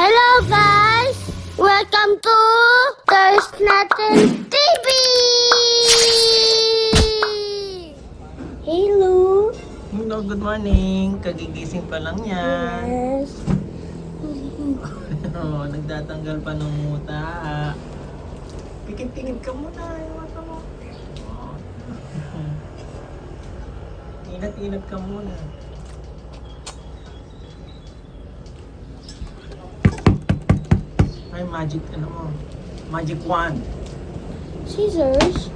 Hello guys! Welcome to There's Nothing TV! Hello! Hello, good morning. Kagigising pa lang yan. Yes. Oh, nagtatanggal pa ng muta. Pikit-tingin ka muna yung mata mo. Oh. Inat-inat ka muna. Ay, magic ano mo? Magic wand. Scissors.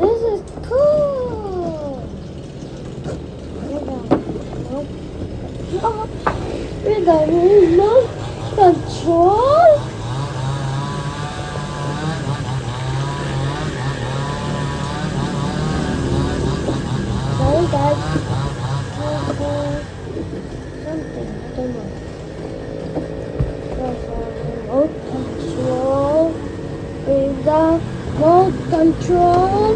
This is cool. With the remote control. Sorry guys. Something, I don't know. There's a remote control. With the remote control.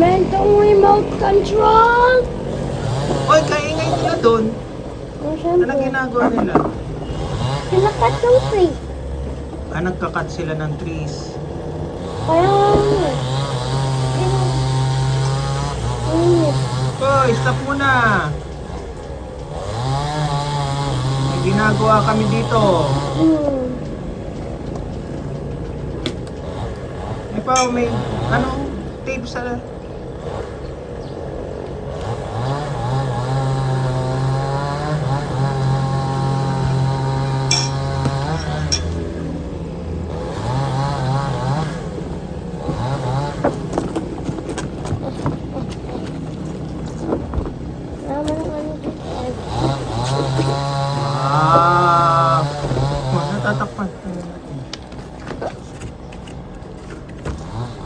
Mental remote control. Hoy, kaingay nila doon. Oh, Anong syempre. ginagawa nila? Pinakat yung tree. Nagkakat sila ng trees. Kaya Hoy, stop muna. May ginagawa kami dito. May anong tape sa... Natatakpan.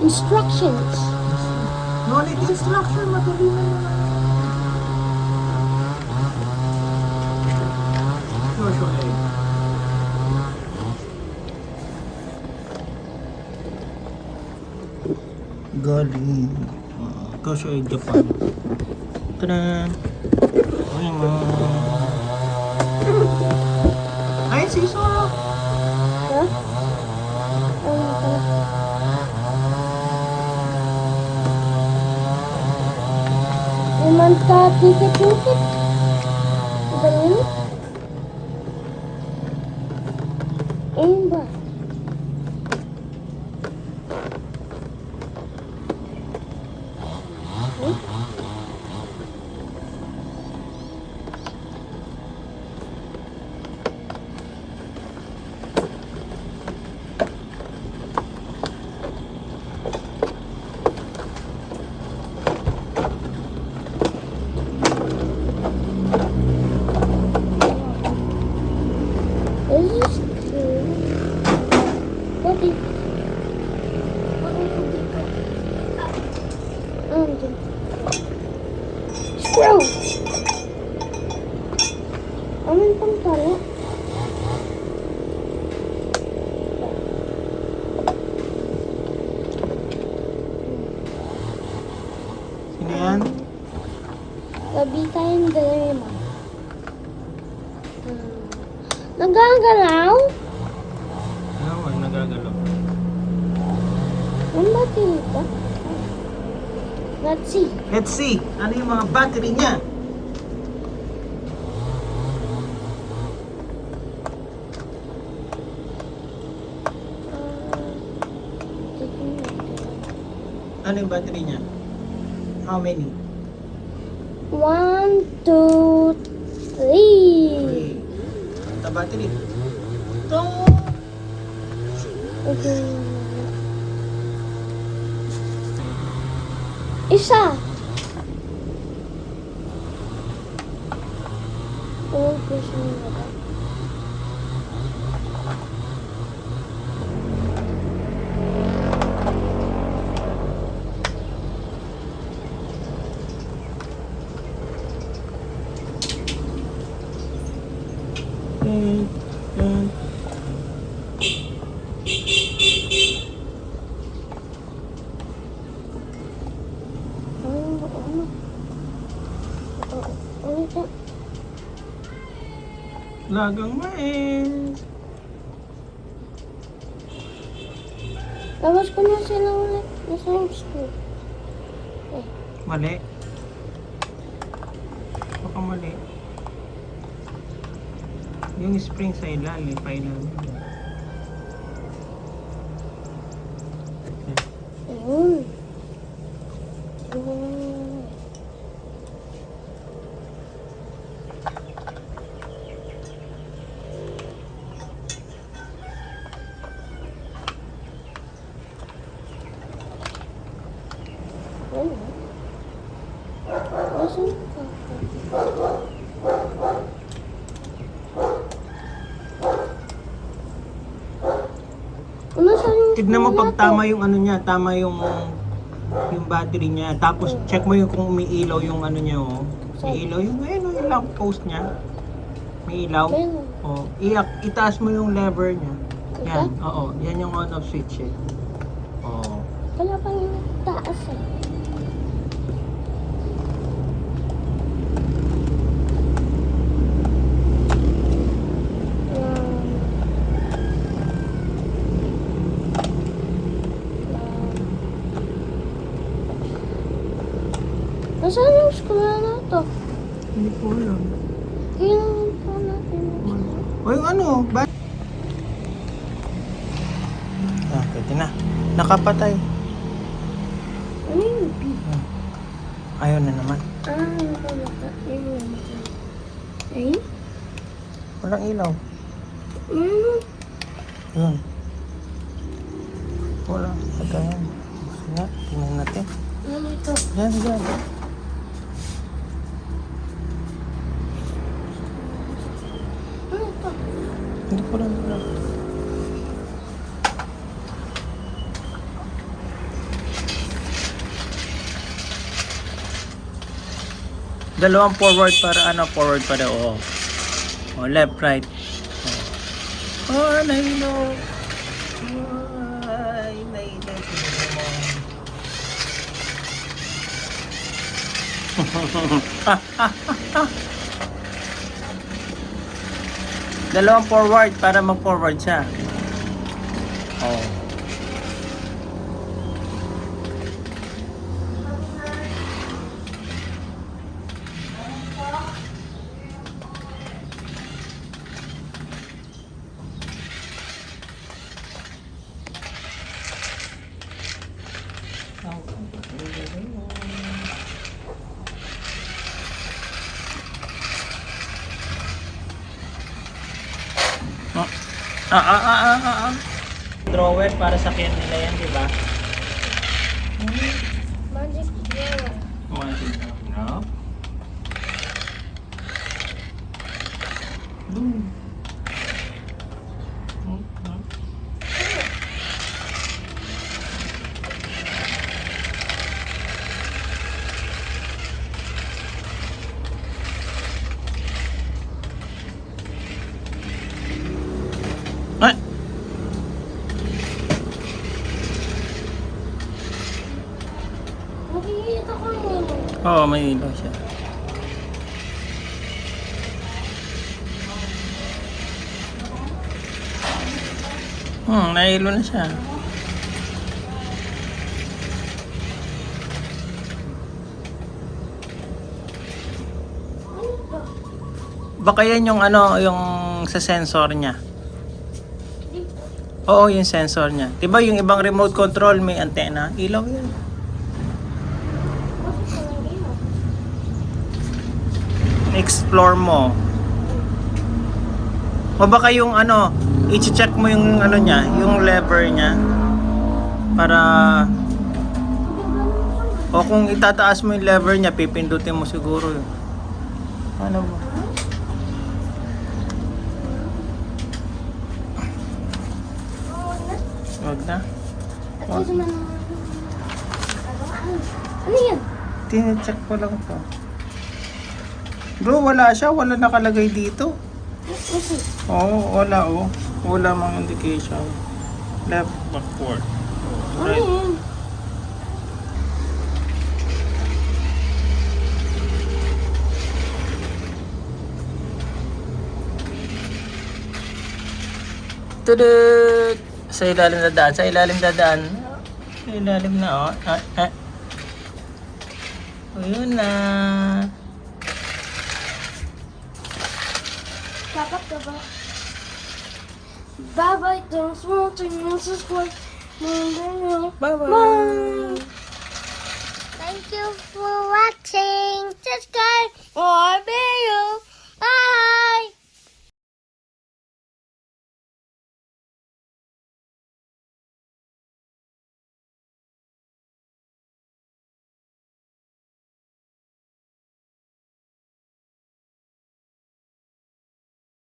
Instructions. No need instruction, madali na yun. Usually. Galing. Kasi Japan. Tada! Ay mo. Ay, scissor! Huh? Mantap dikit-dikit. Apa ini? Ini ba? This is cool. What is... Screw! Amin pang tala. Sino yan? Gabi tayong dilema. Nagagalaw? Ano ang nagagalaw? Ang battery ba? Let's see. Let's see. Ano yung mga battery niya? Ano yung battery niya? How many? 1, 2, 3. Three. The battery. Ito. Okay. Isa. Oh, puso na ba? Ano? Ano siya? Lagang mais. Labas ko na sila ulit. Nasa yung school. Mali. Baka mali. Yung spring sa ilalim, pa ilalim. Ayun. Ano? Nasaan ka? Nasaan yung Tignan mo pag natin? tama yung ano niya, tama yung battery niya. Tapos check mo yung kung umiilaw yung ano niya, oh. May ilaw yung yung lamp post niya. May ilaw. Meron. Oh, itaas mo yung lever niya. Yan, Ito? oo. Yan yung on off switch eh. Oo. Wala pang yung taas eh. Nasaan yung school na ito? Hindi ko alam. Kailangan po natin yung school. O yung ano, pwede na. Nakapatay. Ano yung B? Ayaw na naman. Nakamata. Ayun. Ay? Walang ilaw. Meron. Yun. Wala. Ito yan. Gusto nga. Tingnan natin. Ano ito? Yan, yan. Ano ito? Hindi ko lang alam. Dalawang forward para forward para oo. O, left, right. Oh, nailo. Ay, nailo. Dalawang forward para mag-forward siya. Oh. Drawer para sa kyan nila yan, di ba? Magic drawer. No? Boom. Ay! Nakikita ko yun. Oo, may ilaw siya. Nailo na siya. Baka yan yung yung sa sensor niya. Oo, yung sensor niya. 'Di ba yung ibang remote control may antena? Ilaw yan. Bakit walang ilaw? Explore mo. O baka yung i-check mo yung niya, yung lever niya para o kung itataas mo yung lever niya, pipindutin mo siguro yun. Ano mo? Wag na. Ito naman. Ano yan? Tine-check ko lang to. Bro, wala siya. Wala nakalagay dito. Listen. Wala oh. Wala mang indication. Left, backward. Ano Right. yun? Tudut! Sa ilalim dadaan, sa ilalim dadaan. Sa ilalim na oh. Ayun na. Dapat ka ba? Bye-bye, thanks for watching and subscribe. Bye-bye. Bye. Thank you for watching. Subscribe or